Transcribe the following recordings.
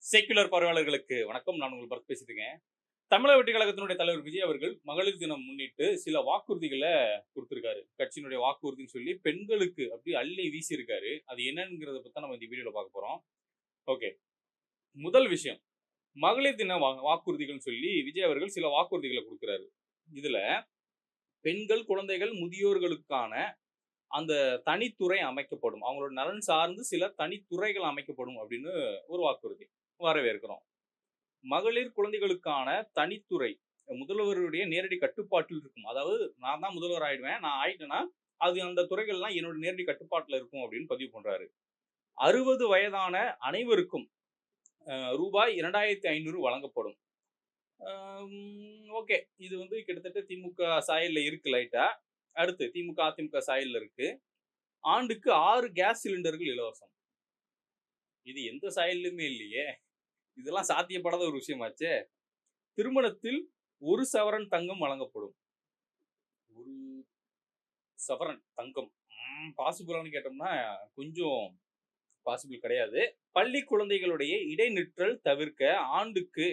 Secular பார்வையாளர்களுக்கு வணக்கம். நான் உங்கள் பரத் பேசிட்டு இருக்கேன். தமிழக வெற்றிக் கழகத்தினுடைய தலைவர் விஜய் அவர்கள் மகளிர் தினம் முன்னிட்டு சில வாக்குறுதிகள குடுத்திருக்காரு. கட்சியினுடைய வாக்குறுதின்னு சொல்லி பெண்களுக்கு அப்படியே அள்ளி வீசியிருக்காரு. அது என்னங்கிறத பத்தி தான் நம்ம இந்த வீடியோல பார்க்க போறோம். ஓகே. முதல் விஷயம். மகளிர் தின வாக்குறுதிகள்னு சொல்லி விஜய் அவர்கள் சில வாக்குறுதிகள குடுக்குறாரு. இதுல பெண்கள், குழந்தைகள், முதியோர்களுக்கான அந்த தனித்துறை அமைக்கப்படும். அவங்களோட நலன் சார்ந்து சில தனித்துறைகள் அமைக்கப்படும் அப்படின்னு ஒரு வாக்குறுதி. வரவேற்கிறோம். மகளிர் குழந்தைகளுக்கான தனித்துறை முதல்வருடைய நேரடி கட்டுப்பாட்டில் இருக்கும். அதாவது நான் தான் முதல்வர் ஆயிடுவேன். நான் ஆயிட்டேன்னா, அது அந்த துறைகள்லாம் என்னோட நேரடி கட்டுப்பாட்டுல இருக்கும் அப்படின்னு பதிவு பண்றாரு. 60 வயதான அனைவருக்கும் ரூபாய் 2500 வழங்கப்படும். ஓகே. இது வந்து கிட்டத்தட்ட திமுக சாயல்ல இருக்கு லைட்டா. அடுத்து திமுக, அதிமுக சாயல்ல இருக்கு. ஆண்டுக்கு 6 கேஸ் சிலிண்டர்கள் இலவசம். இது எந்த சாயல்லயுமே இல்லையே! இதெல்லாம் சாத்தியப்படாத ஒரு விஷயமாச்சே! திருமணத்தில் 1 சவரன் தங்கம் வழங்கப்படும். 1 சவரன் தங்கம். பாசிபிளான்னு கேட்டோம்னா, கொஞ்சம் பாசிபிள் கிடையாது. பள்ளி குழந்தைகளுடைய இடைநிற்றல் தவிர்க்க ஆண்டுக்கு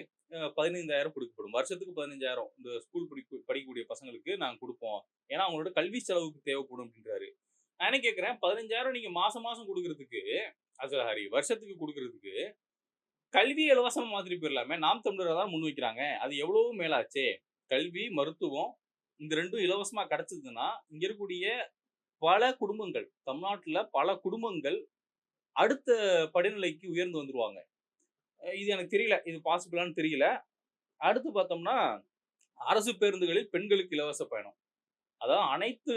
15,000 குடுக்கப்படும். வருஷத்துக்கு 15,000 இந்த ஸ்கூல் படிக்கக்கூடிய பசங்களுக்கு நாங்க குடுப்போம். ஏன்னா, அவங்களோட கல்வி செலவுக்கு தேவைப்படும் அப்டின்றாரு. நான் என்ன கேட்கிறேன், 15,000 நீங்க மாசம் மாசம் குடுக்குறதுக்கு, சாரி வருஷத்துக்கு குடுக்குறதுக்கு, கல்வி இலவசமா மாத்திட்டு போயிரலாமே. நாம் தமிழர் தான் முன்வைக்கிறாங்க. அது எவ்வளவோ மேலாச்சே. கல்வி, மருத்துவம் இந்த 2ம் இலவசமா கிடைச்சதுன்னா, இங்க இருக்கக்கூடிய பல குடும்பங்கள், தமிழ்நாட்டுல பல குடும்பங்கள் அடுத்த படிநிலைக்கு உயர்ந்து வந்துருவாங்க. இது எனக்கு தெரியல. இது பாசிபிளான்னு தெரியல. அடுத்து பார்த்தோம்னா, அரசு பேருந்துகளில் பெண்களுக்கு இலவச பயணம். அதாவது அனைத்து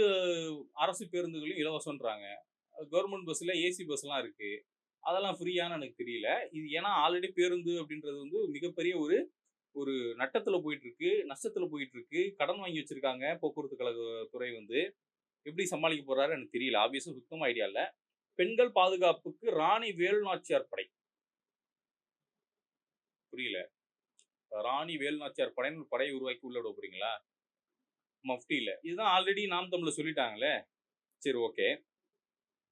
அரசு பேருந்துகளையும் இலவசம்ன்றாங்க. கவர்ன்மென்ட் பஸ்ல ஏசி பஸ்லாம் இருக்கு. அதெல்லாம் ஃப்ரீயான்னு எனக்கு தெரியல. இது ஏன்னா ஆல்ரெடி பேருந்து அப்படின்றது வந்து மிகப்பெரிய ஒரு ஒரு நட்டத்துல போயிட்டு இருக்கு, நஷ்டத்துல போயிட்டு இருக்கு. கடன் வாங்கி வச்சிருக்காங்க போக்குவரத்து கழக துறை வந்து. எப்படி சமாளிக்க போறாரு எனக்கு தெரியல. ஆப்வியஸா சுத்தமா ஐடியா இல்ல. பெண்கள் பாதுகாப்புக்கு ராணி வேலுநாச்சியார் படை. புரியல. ராணி வேலுநாச்சியார் படைன்னு ஒரு படையை உருவாக்கி உள்ள விட போறீங்களா? மஃப்டில. இதுதான் ஆல்ரெடி நாம் தமிழ்ல சொல்லிட்டாங்களே. சரி ஓகே.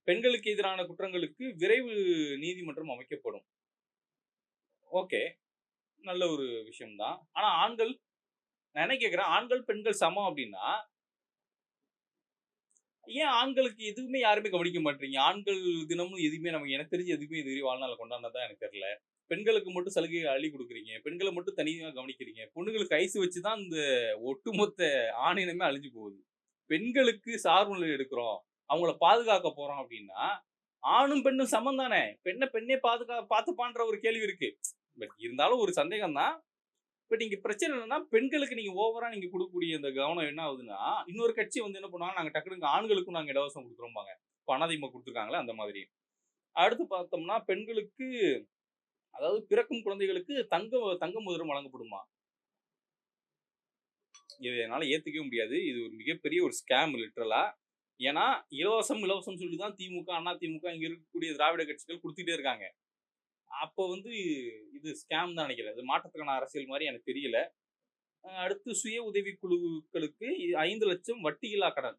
பெண்களுக்கு எதிரான குற்றங்களுக்கு விரைவு நீதிமன்றம் அமைக்கப்படும். ஓகே. நல்ல ஒரு விஷயம் தான். ஆனா ஆண்கள் நான் என்ன கேட்கிறேன், ஆண்கள், பெண்கள் சமம் அப்டின்னா, ஏன் ஆண்களுக்கு எதுவுமே யாருமே கவனிக்க மாட்றீங்க? ஆண்கள் தினமும் எதுவுமே நமக்கு எனக்கு தெரிஞ்சு எதுவுமே இதுவரையும் வாழ்நாள்ல கொண்டாடுனதா எனக்கு தெரியல. பெண்களுக்கு மட்டும் சலுகை அள்ளி குடுக்குறீங்க. பெண்கள மட்டும் தனியா கவனிக்கிறீங்க. பொண்ணுங்களுக்கு ஐஸ் வச்சு தான் இந்த ஒட்டுமொத்த ஆணினமே அழிஞ்சு போகுது. பெண்களுக்கு சார்புநிலை எடுக்கிறோம். அவங்கள பாதுகாக்க போறோம் அப்டின்னா, ஆணும், பெண்ணும் சமம் தானே! பெண்ண பெண்ணே பார்த்துப்பான்ற ஒரு கேள்வி இருக்கு. பட் இருந்தாலும் ஒரு சந்தேகம் தான். பட் இங்க பிரச்சனை என்னன்னா, பெண்களுக்கு நீங்க ஓவரா நீங்க குடுக்கக்கூடிய இந்த கவனம் என்ன ஆகுதுன்னா, இன்னொரு கட்சி வந்து என்ன பண்ணுவாங்க, நாங்க டக்குனு ஆண்களுக்கும் நாங்க இலவசம் குடுக்குறோம்பாங்க. இப்ப அதிமுக குடுத்துருக்காங்கல்ல அந்த மாதிரி. அடுத்து பார்த்தோம்னா, பெண்களுக்கு அதாவது பிறக்கும் குழந்தைகளுக்கு தங்க மோதிரம் வழங்கப்படுமா? இத என்னால ஏத்துக்கவே முடியாது. இது ஒரு மிகப்பெரிய ஒரு ஸ்கேம் லிட்டரலா. ஏன்னா, இலவசம் இலவசம்னு சொல்லி தான் திமுக, அதிமுக இங்க இருக்கக்கூடிய திராவிட கட்சிகள் குடுத்துட்டே இருக்காங்க. அப்போ வந்து இது ஸ்கேம் தான் நெனைக்கிறேன். இது மாற்றத்துக்கான அரசியல் மாரி எனக்கு தெரியல. அடுத்து சுய உதவி குழுக்களுக்கு 5,00,000 வட்டியில்லா கடன்.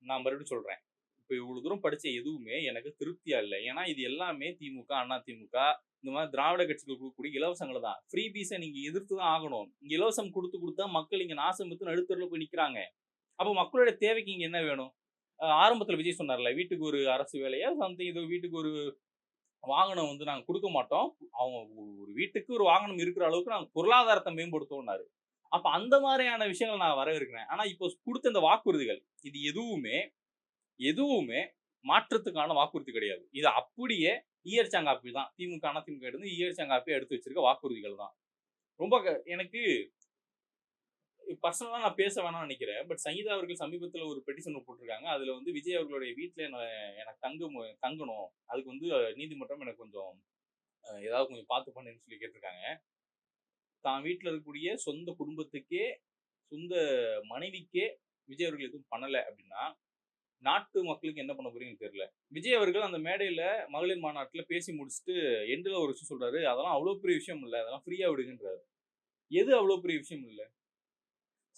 நான் மறுபடியும் சொல்றேன். இப்ப இவ்வளவு தூரம் படிச்ச எதுவுமே எனக்கு திருப்தியா இல்ல. ஏன்னா இது எல்லாமே திமுக, அதிமுக இந்த மாரி திராவிட கட்சிகள் குடுக்கக்கூடிய இலவசங்கள தான். ஃப்ரீபீஸ நீங்க எதிர்த்து தான் ஆகணும். இங்க இலவசம் குடுத்து தான் மக்கள் இங்க நாசம் விட்டு நடுத்தெருவுல போய் நிக்கிறாங்க. அப்ப மக்களுடைய தேவைக்கு இங்க என்ன வேணும்? ஆரம்பத்துல விஜய் சொன்னார்ல, வீட்டுக்கு ஒரு அரசு வேலையா சம்திங் ஏதோ வீட்டுக்கு ஒரு வாகனம் வந்து நாங்க குடுக்க மாட்டோம். அவங்க ஒரு வீட்டுக்கு ஒரு வாகனம் இருக்கிற அளவுக்கு நாங்க பொருளாதாரத்த மேம்படுத்துவோம்னாரு. அப்ப அந்த மாரியான விஷயங்கள நான் வரவேற்கிறேன். ஆனா இப்போ குடுத்த இந்த வாக்குறுதிகள், இது எதுவுமே மாற்றத்துக்கான வாக்குறுதி கிடையாது. இது அப்படியே ஈயடிச்சாங்காப்பி தான். திமுக, அதிமுக எடுத்து ஈயடிச்சாங்காப்பியா எடுத்து வச்சிருக்க வாக்குறுதிகள் தான். ரொம்ப எனக்கு பர்சனலா நான் பேச வேணாம்னு நெனைக்கிறேன். பட் சங்கீதா அவர்கள் சமீபத்தில ஒரு பெட்டிஷன் போட்டிருக்காங்க. அதுல வந்து விஜய் அவர்களுடைய வீட்ல எனக்கு தங்கணும். அதுக்கு வந்து நீதிமன்றம் எனக்கு கொஞ்சம் ஏதாவது கொஞ்சம் பார்த்து பண்ணுன்னு சொல்லி கேட்டிருக்காங்க. தான் வீட்ல இருக்கக்கூடிய சொந்த குடும்பத்துக்கே, சொந்த மனைவிக்கே விஜய் அவர்கள் எதுவும் பண்ணல அப்டின்னா, நாட்டு மக்களுக்கு என்ன பண்ண போறீங்கன்னு தெரியல. விஜய் அவர்கள் அந்த மேடையில மகளிர் மாநாட்டுல பேசி முடிச்சுட்டு எண்டுல ஒரு விஷயம் சொல்றாரு. அதெல்லாம் அவ்ளோ பெரிய விஷயம் இல்ல. அதெல்லாம் ஃப்ரீயா விடுங்கன்றாரு. எது அவ்ளோ பெரிய விஷயம் இல்ல?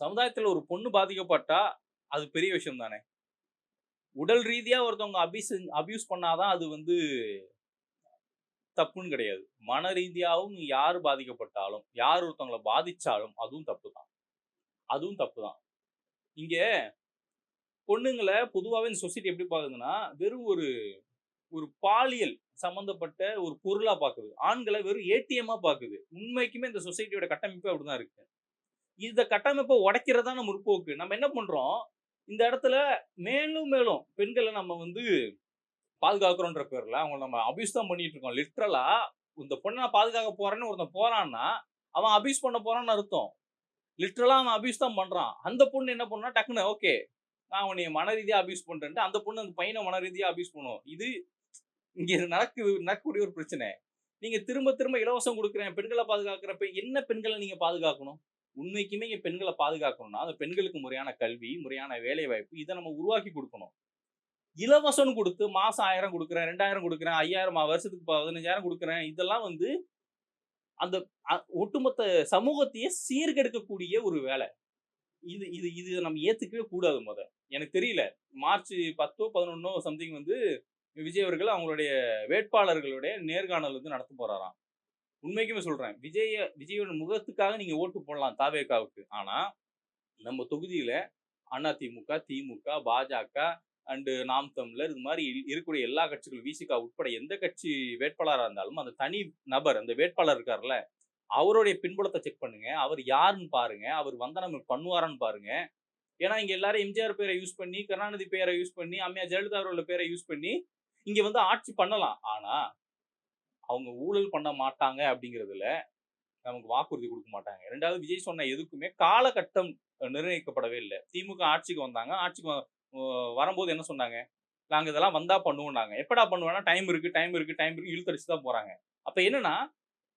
சமுதாயத்துல ஒரு பொண்ணு பாதிக்கப்பட்டா, அது பெரிய விஷயம் தானே! உடல் ரீதியா ஒருத்தவங்க அபியூஸ் பண்ணா தான் அது வந்து தப்புன்னு கிடையாது. மன ரீதியாவும் யாரு பாதிக்கப்பட்டாலும், யார் ஒருத்தவங்கள பாதிச்சாலும் அதுவும் தப்பு தான். அதுவும் தப்பு தான். இங்க பொண்ணுங்கள பொதுவாவே இந்த சொசைட்டி எப்படி பாக்குதுன்னா, வெறும் ஒரு ஒரு பாலியல் சம்மந்தப்பட்ட ஒரு பொருளா பாக்குது. ஆண்கள வெறும் ஏடிஎம்மா பாக்குது. உண்மைக்குமே இந்த சொசைட்டியோட கட்டமைப்பு அப்படிதான் இருக்கு. இந்த கட்டமைப்ப உடைக்கிறது தான் நம்ம முற்போக்கு. நம்ம என்ன பண்றோம், இந்த இடத்துல மேலும் மேலும் பெண்கள நம்ம வந்து பாதுகாக்கிறோன்ற பேர்ல அவங்கள நம்ம அபியூஸ் தான் பண்ணிட்டு இருக்கோம். லிட்டரலா இந்த பொண்ண நான் பாதுகாக்க போறேன்னு ஒருத்தன் போறான்னா, அவன் அபியூஸ் பண்ண போறான்னு அர்த்தம். லிட்டரலா அவன் அபியூஸ் தான் பண்றான். அந்த பொண்ணு என்ன பண்ணும்னா, டக்குனு ஓகே. நான் உன்னைய மன ரீதியா அபியூஸ் பண்றேன்ட்டு, அந்த பொண்ணு அந்த பையன மன ரீதியா அபியூஸ் பண்ணும். இது இங்க நடக்கக்கூடிய ஒரு பிரச்சனை. நீங்க திரும்ப திரும்ப இலவசம் குடுக்குறேன், பெண்கள பாதுகாக்கிறப்ப என்ன பெண்கள நீங்க பாதுகாக்கணும்? உண்மைக்குமே இங்க பெண்கள பாதுகாக்கணும்னா, அந்த பெண்களுக்கு முறையான கல்வி, முறையான வேலைவாய்ப்பு இத நம்ம உருவாக்கி குடுக்கணும். இலவசம்னு குடுத்து மாசம் 1000 குடுக்குறேன், 2000 குடுக்குறேன், 5000 வருஷத்துக்கு 15,000 குடுக்குறேன். இதெல்லாம் வந்து அந்த ஒட்டுமொத்த சமூகத்தையே சீர்கெடுக்கக்கூடிய ஒரு வேலை. இது இது இது நம்ம ஏத்துக்கவே கூடாது மொத. எனக்கு தெரியல. மார்ச் 10ஓ, 11ஓ சம்திங் வந்து விஜய் அவர்கள் அவங்களுடைய வேட்பாளர்களுடைய நேர்காணல் வந்து நடத்த போறாராம். உண்மைக்குமே சொல்றேன். விஜயோட முகத்துக்காக நீங்க ஓட்டு போடலாம் தாவேகாவுக்கு. ஆனா, நம்ம தொகுதியில அதிமுக, திமுக, பாஜக நாம் தமிழர் இது மாரி இருக்கக்கூடிய எல்லா கட்சிகளும் விசிக உட்பட எந்த கட்சி வேட்பாளரா இருந்தாலும், அந்த தனி நபர் அந்த வேட்பாளர் இருக்கார்ல, அவருடைய பின்புலத்த செக் பண்ணுங்க. அவர் யாருன்னு பாருங்க. அவர் வந்தா நமக்கு பண்ணுவாரான்னு பாருங்க. ஏன்னா, இங்க எல்லாரும் எம்ஜிஆர் பேர யூஸ் பண்ணி, கருணாநிதி பேர யூஸ் பண்ணி, அம்மையார் ஜெயலலிதா அவர்களோட பேர யூஸ் பண்ணி, இங்க வந்து ஆட்சி பண்ணலாம். ஆனா, அவங்க ஊழல் பண்ண மாட்டாங்க அப்படிங்கிறதுல நமக்கு வாக்குறுதி குடுக்க மாட்டாங்க. 2வது விஜய் சொன்ன எதுக்குமே காலகட்டம் நிர்ணயிக்கப்படவே இல்ல. திமுக ஆட்சிக்கு வந்தாங்க. ஆட்சிக்கு வரும்போது என்ன சொன்னாங்க? நாங்க இதெல்லாம் வந்தா பண்ணுவோம்னாங்க. எப்படா பண்ணுவேன்னா, டைம் இருக்கு, டைம் இருக்கு, டைம் இருக்கு இழுத்தடிச்சு தான் போறாங்க. அப்ப என்னன்னா,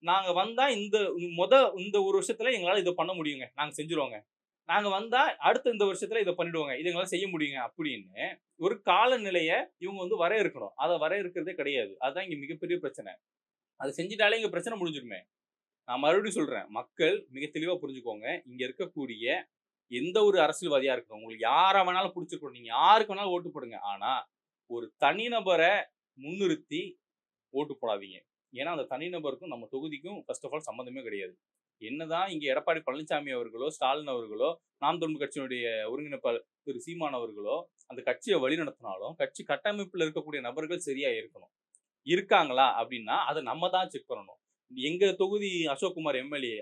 நாங்க வந்தா இந்த ஒரு வருஷத்துல எங்களால இத பண்ண முடியுங்க. நாங்க செஞ்சுருவோங்க. நாங்க வந்தா அடுத்த இந்த வருஷத்துல இத பண்ணிடுவோங்க. இத எங்களால செய்ய முடியுங்க அப்படின்னு ஒரு காலநிலைய இவங்க வந்து வரையறுக்கணும். அத வரையறுக்கிறதே கிடையாது. அதுதான் இங்க மிகப்பெரிய பிரச்சனை. அத செஞ்சுட்டாலே இங்க பிரச்சனை முடிஞ்சிருமே. நான் மறுபடியும் சொல்றேன். மக்கள் மிக தெளிவா புரிஞ்சுக்கோங்க. இங்க இருக்கக்கூடிய எந்த ஒரு அரசியல்வாதியா இருக்கட்டும், உங்களுக்கு யார வேணாலும் புடிச்சிருக்கட்டும். நீங்க யாருக்கு வேணாலும் ஓட்டு போடுங்க. ஆனா, ஒரு தனிநபர முன்னிறுத்தி ஓட்டு போடாதீங்க. ஏன்னா, அந்த தனிநபருக்கும் நம்ம தொகுதிக்கும் ஃபர்ஸ்ட் ஆஃப் ஆல் சம்மந்தமே கிடையாது. என்னதான் இங்க எடப்பாடி பழனிசாமி அவர்களோ, ஸ்டாலின் அவர்களோ, நாம் தமிழர் கட்சியினுடைய ஒருங்கிணைப்பாளர் திரு சீமான் அவர்களோ, அந்த கட்சிய வழிநடத்தினாலும், கட்சி கட்டமைப்புல இருக்கக்கூடிய நபர்கள் சரியா இருக்கணும். இருக்காங்களா? அப்படின்னா, அத நம்ம தான் செக் பண்ணணும். எங்க தொகுதி அசோக்குமார் எம்.எல்.ஏ.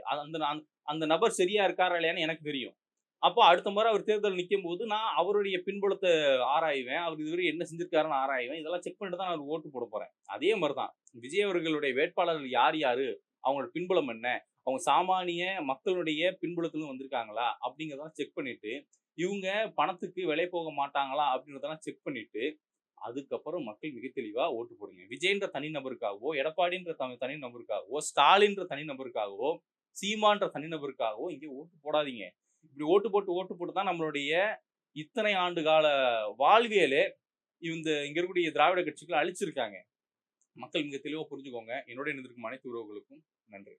அந்த நபர் சரியா இருக்காரா இல்லையான்னு எனக்கு தெரியும். அப்போ அடுத்த முறை அவர் தேர்தல் நிக்கும்போது, நான் அவருடைய பின்புலத்த ஆராய்வேன். அவர் இதுவரை என்ன செஞ்சிருக்காருன்னு ஆராய்வேன். இதெல்லாம் செக் பண்ணிட்டு தான் நான் அவருக்கு ஓட்டு போடப் போறேன். அதே மாரி தான். விஜய் அவர்களுடைய வேட்பாளர்கள் யார் யாரு? அவங்களோட பின்புலம் என்ன? அவங்க சாமானிய மக்களுடைய பின்புலத்திலும் வந்திருக்காங்களா? அப்படிங்கிறதெல்லாம் செக் பண்ணிட்டு, இவங்க பணத்துக்கு விலை போக மாட்டாங்களா? அப்படின்றதெல்லாம் செக் பண்ணிட்டு, அதுக்கப்புறம் மக்கள் மிக தெளிவா ஓட்டு போடுங்க. விஜய்ன்ற தனி நபருக்காகவோ, எடப்பாடின்ற தனி நபருக்காகவோ, ஸ்டாலின்ற தனி நபருக்காகவோ, சீமான்ற தனி நபருக்காகவோ இங்க ஓட்டு போடாதீங்க. இப்படி ஓட்டு போட்டு தான் நம்மளுடைய இத்தனை ஆண்டு கால வாழ்வியலே இங்க இருக்கக்கூடிய திராவிட கட்சிகள் அழிச்சிருக்காங்க. மக்கள் மிக தெளிவா புரிஞ்சுக்கோங்க. என்னுடன் இணைந்திருக்கும் அனைத்து உறவுகளுக்கும் நன்றி.